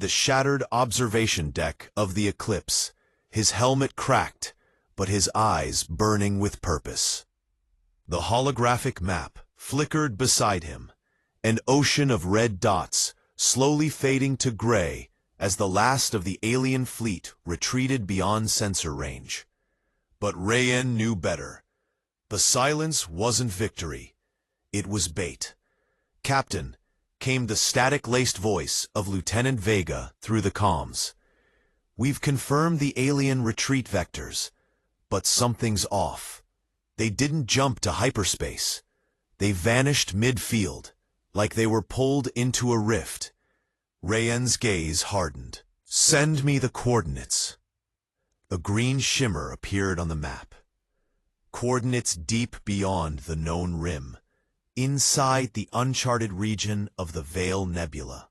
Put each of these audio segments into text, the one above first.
the shattered observation deck of the Eclipse, his helmet cracked, but his eyes burning with purpose. The holographic map flickered beside him, an ocean of red dots slowly fading to gray as the last of the alien fleet retreated beyond sensor range. But Rayan knew better. The silence wasn't victory. It was bait. "Captain," came the static-laced voice of Lieutenant Vega through the comms. "We've confirmed the alien retreat vectors, but something's off. They didn't jump to hyperspace. They vanished mid-field, like they were pulled into a rift." Rayan's gaze hardened. "Send me the coordinates." A green shimmer appeared on the map. Coordinates deep beyond the known rim, inside the uncharted region of the Veil Nebula,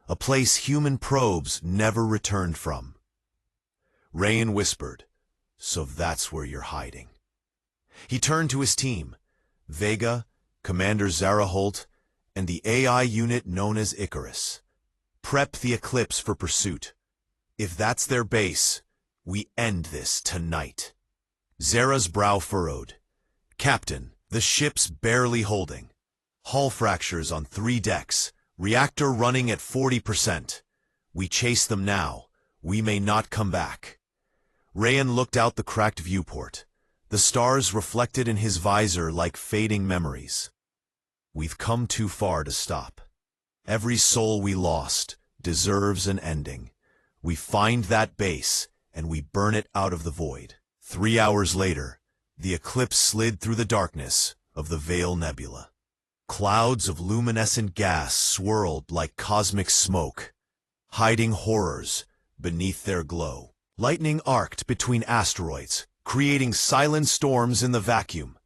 a place human probes never returned from. Rayan whispered, "So that's where you're hiding." He turned to his team, Vega, Commander Zaraholt, and the AI unit known as Icarus. "Prep the Eclipse for pursuit. If that's their base, we end this tonight." Zara's brow furrowed. "Captain, the ship's barely holding. Hull fractures on 3 decks, reactor running at 40%. We chase them now. We may not come back." Rayan looked out the cracked viewport, the stars reflected in his visor like fading memories. "We've come too far to stop. Every soul we lost deserves an ending. We find that base, and we burn it out of the void." 3 hours later, the Eclipse slid through the darkness of the Veil Nebula. Clouds of luminescent gas swirled like cosmic smoke, hiding horrors beneath their glow. Lightning arced between asteroids, creating silent storms in the vacuum.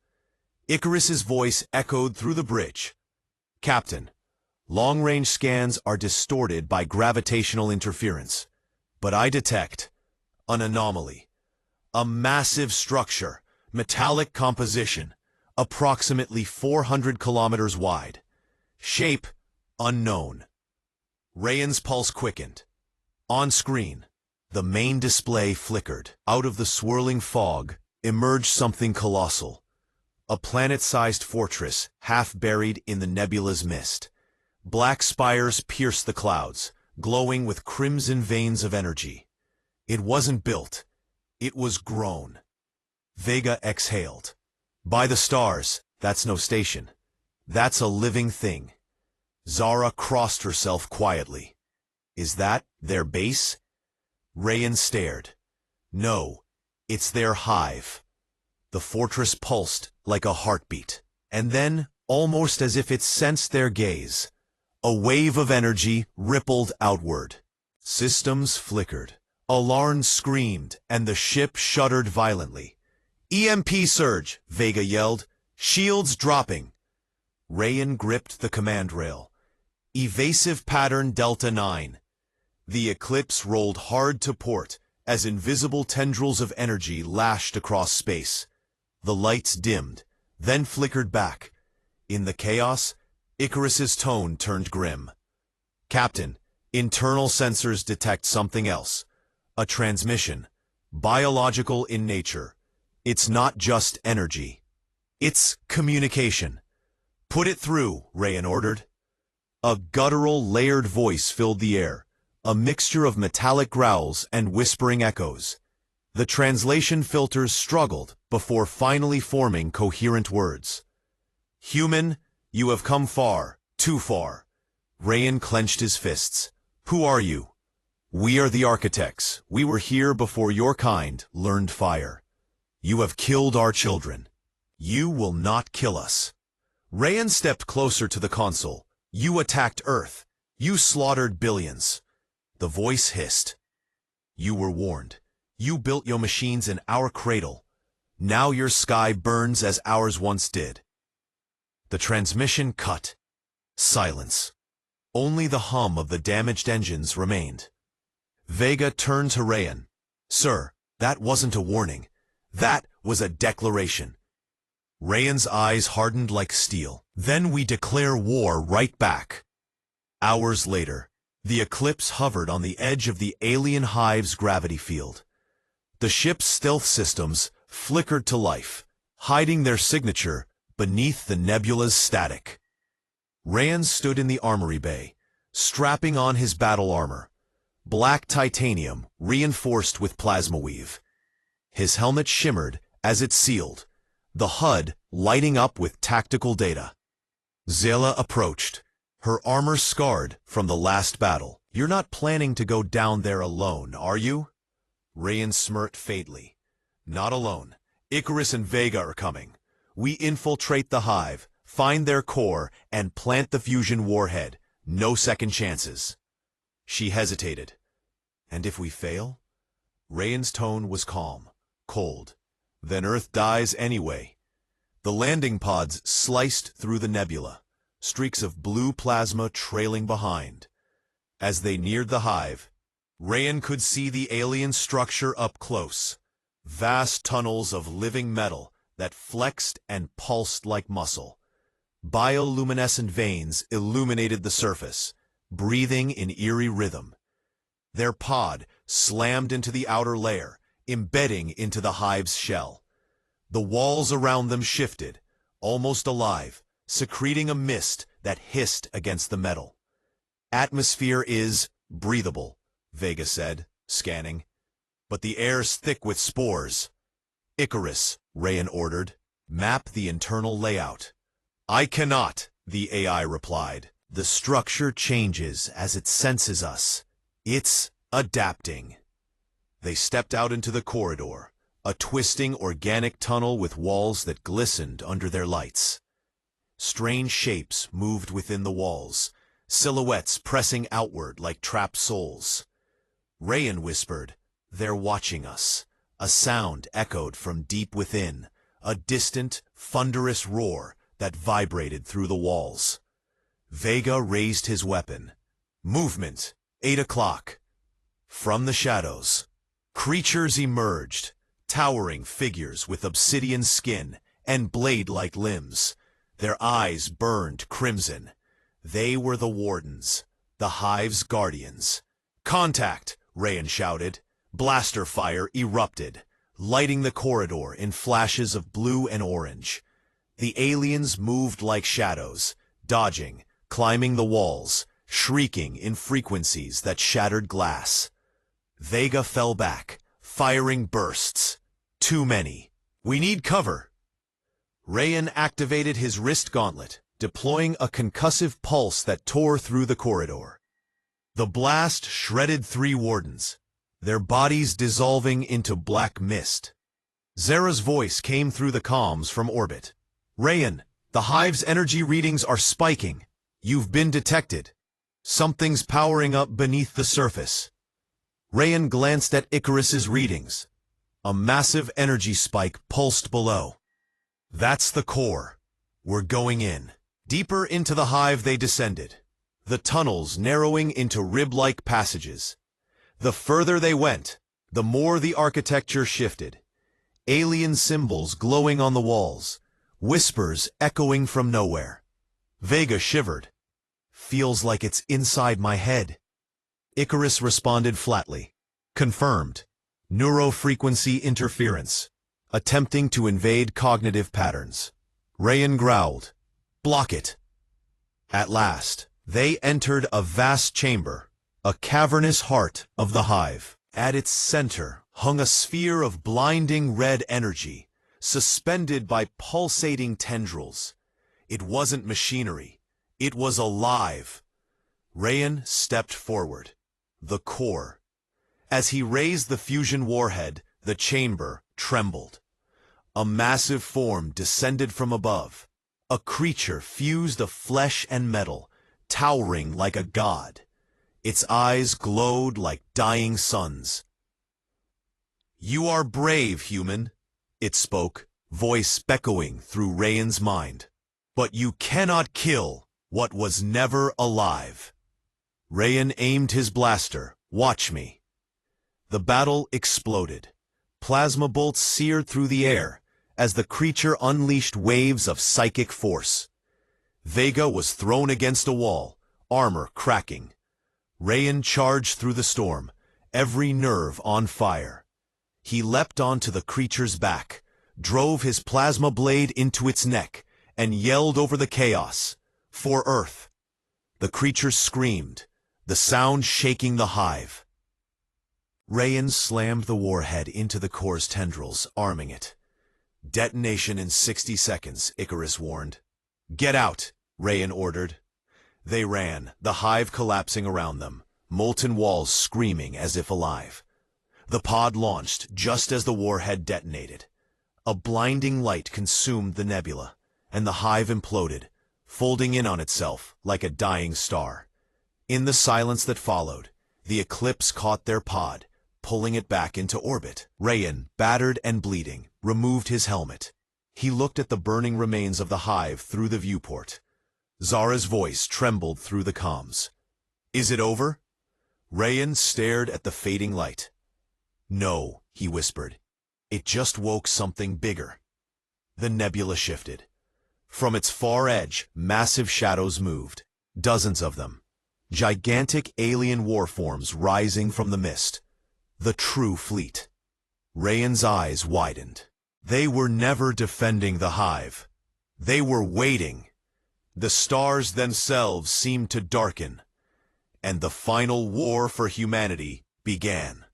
Icarus's voice echoed through the bridge. "Captain, long-range scans are distorted by gravitational interference, but I detect an anomaly. A massive structure, metallic composition, approximately 400 kilometers wide. Shape unknown." Rayan's pulse quickened. On screen, the main display flickered. Out of the swirling fog emerged something colossal. A planet-sized fortress half buried in the nebula's mist. Black spires pierced the clouds, glowing with crimson veins of energy. It wasn't built. It was grown. Vega exhaled. "By the stars, that's no station. That's a living thing." Zara crossed herself quietly. "Is that their base?" Rayan stared. "No, it's their hive." The fortress pulsed like a heartbeat, and then, almost as if it sensed their gaze, a wave of energy rippled outward. Systems flickered. Alarms screamed, and the ship shuddered violently. "EMP surge!" Vega yelled. "Shields dropping!" Rayan gripped the command rail. "Evasive pattern Delta 9. The Eclipse rolled hard to port as invisible tendrils of energy lashed across space. The lights dimmed, then flickered back. In the chaos, Icarus's tone turned grim. "Captain, internal sensors detect something else. A transmission, biological in nature. It's not just energy. It's communication." "Put it through," Rayan ordered. A guttural, layered voice filled the air, a mixture of metallic growls and whispering echoes. The translation filters struggled before finally forming coherent words. "Human, you have come far, too far." Rayan clenched his fists. "Who are you?" "We are the architects. We were here before your kind learned fire. You have killed our children. You will not kill us." Rayan stepped closer to the console. "You attacked Earth. You slaughtered billions." The voice hissed. "You were warned. You built your machines in our cradle. Now your sky burns as ours once did." The transmission cut. Silence. Only the hum of the damaged engines remained. Vega turned to Rayan. "Sir, that wasn't a warning. That was a declaration." Rayan's eyes hardened like steel. "Then we declare war right back." Hours later, The Eclipse hovered on the edge of the alien hive's gravity field. The ship's stealth systems flickered to life, hiding their signature beneath the nebula's static. Rayan stood in the armory bay, strapping on his battle armor, black titanium reinforced with plasma weave. His helmet shimmered as it sealed, the HUD lighting up with tactical data. Zela approached, her armor scarred from the last battle. "You're not planning to go down there alone, are you?" Rayan smirked faintly. "Not alone. Icarus and Vega are coming. We infiltrate the hive, find their core, and plant the fusion warhead. No second chances." She hesitated. "And if we fail?" Rayan's tone was calm, cold. "Then Earth dies anyway." The landing pods sliced through the nebula, streaks of blue plasma trailing behind. As they neared the hive, Rayan could see the alien structure up close. Vast tunnels of living metal that flexed and pulsed like muscle. Bioluminescent veins illuminated the surface, breathing in eerie rhythm. Their pod slammed into the outer layer, embedding into the hive's shell. The walls around them shifted, almost alive, secreting a mist that hissed against the metal. "Atmosphere is breathable," Vega said, scanning. "But the air's thick with spores." "Icarus," Rayan ordered, "map the internal layout." "I cannot," the AI replied. "The structure changes as it senses us. It's adapting." They stepped out into the corridor, a twisting organic tunnel with walls that glistened under their lights. Strange shapes moved within the walls, silhouettes pressing outward like trapped souls. Rayan whispered, "They're watching us." A sound echoed from deep within, a distant, thunderous roar that vibrated through the walls. Vega raised his weapon. Movement, 8 o'clock. From the shadows, creatures emerged, towering figures with obsidian skin and blade-like limbs. Their eyes burned crimson. They were the Wardens, the hive's guardians. "Contact!" Rayan shouted. Blaster fire erupted, lighting the corridor in flashes of blue and orange. The aliens moved like shadows, dodging, climbing the walls, shrieking in frequencies that shattered glass. Vega fell back, firing bursts. "Too many. We need cover." Rayan activated his wrist gauntlet, deploying a concussive pulse that tore through the corridor. The blast shredded 3 Wardens, their bodies dissolving into black mist. Zera's voice came through the comms from orbit. "Rayan, the hive's energy readings are spiking. You've been detected. Something's powering up beneath the surface." Rayan glanced at Icarus's readings. A massive energy spike pulsed below. "That's the core. We're going in." Deeper into the hive they descended, the tunnels narrowing into rib-like passages. The further they went, the more the architecture shifted. Alien symbols glowing on the walls, whispers echoing from nowhere. Vega shivered. "Feels like it's inside my head." Icarus responded flatly. "Confirmed. Neurofrequency interference. Attempting to invade cognitive patterns." Rayan growled. "Block it." At last, they entered a vast chamber, a cavernous heart of the hive. At its center hung a sphere of blinding red energy, suspended by pulsating tendrils. It wasn't machinery. It was alive. Rayan stepped forward. The core. As he raised the fusion warhead, the chamber trembled. A massive form descended from above. A creature fused of flesh and metal, towering like a god. Its eyes glowed like dying suns. "You are brave, human," it spoke, voice echoing through Rayan's mind. "But you cannot kill what was never alive." Rayan aimed his blaster. "Watch me." The battle exploded. Plasma bolts seared through the air as the creature unleashed waves of psychic force. Vega was thrown against a wall, armor cracking. Rayan charged through the storm, every nerve on fire. He leapt onto the creature's back, drove his plasma blade into its neck, and yelled over the chaos, "For Earth!" The creature screamed, the sound shaking the hive. Rayan slammed the warhead into the core's tendrils, arming it. "Detonation in 60 seconds, Icarus warned. "Get out," Rayan ordered. They ran, the hive collapsing around them, molten walls screaming as if alive. The pod launched just as the warhead detonated. A blinding light consumed the nebula, and the hive imploded, folding in on itself like a dying star. In the silence that followed, the eclipse caught their pod, pulling it back into orbit. Rayan, battered and bleeding, removed his helmet. He looked at the burning remains of the hive through the viewport. Zara's voice trembled through the comms. "Is it over?" Rayan stared at the fading light. "No," he whispered. "It just woke something bigger." The nebula shifted. From its far edge, massive shadows moved, dozens of them. Gigantic alien warforms rising from the mist. The true fleet. Rayan's eyes widened. They were never defending the hive. They were waiting. The stars themselves seemed to darken, and the final war for humanity began.